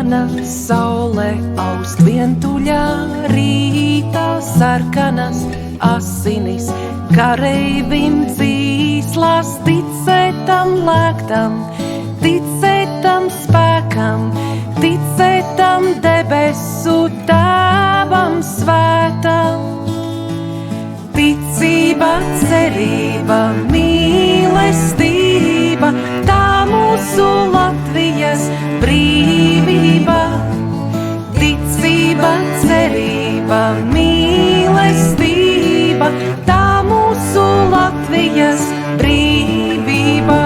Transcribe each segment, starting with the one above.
Mana saule aust vientuļā, rītā sarkanas asinis, kareivim dzīslās, ticētam lēktam, ticētam spēkam, ticētam debesu Tēvam svētam. Ticība, cerība, mīlestība, tā mūsu Latvijas brīvība. Ticība, cerība, mīlestība, tā mūsu Latvijas brīvība.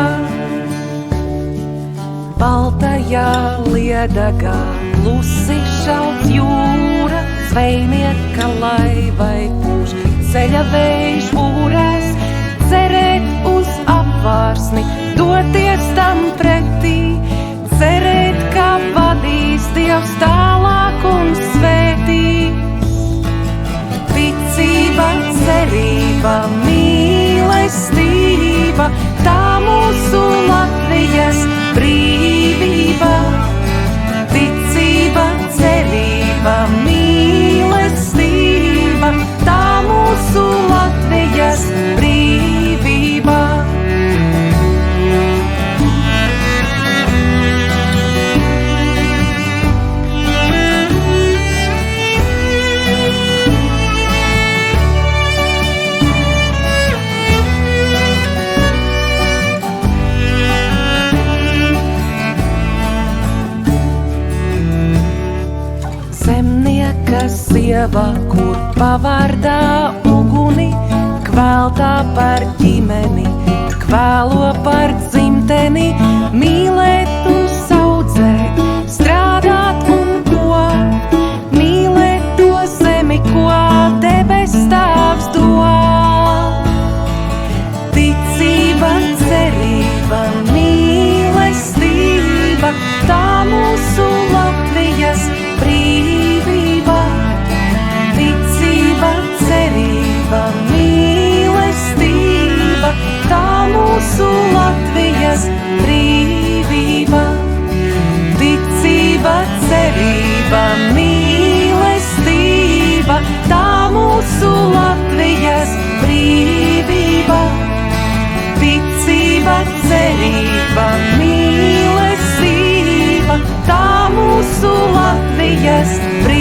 Baltajā liedagā klusi šauc jūra, zvejnieka laivai pūš ceļa vējš būrēs, cerēt uz apvārsni, doties tam pretī, cerēt, ka vadīs Dievs tālāk un svētīs. Ticība, cerība, mīlestība, tā mūsu Latvijas brīvība. Ticība, cerība, mīlestība, tā mūsu Latvijas brīvība. Zemnieka sieva, kur pavārdā uguni, kvēltā par ģimeni, kvēlo par dzimteni, mīlēt un saudzēt, strādāt un ko, mīlēt to zemi, ko debes Tēvs dod. Ticība, cerība, mīlestība, tā mūsu Latvijas brīvība. Ticība, cerība, mīlestība, tā mūsu Latvijas brīvība. Ticība, cerība, mīlestība, tā mūsu Latvijas brīvība. Ticība, cerība, mīlestība, tā mūsu Latvijas brīvība.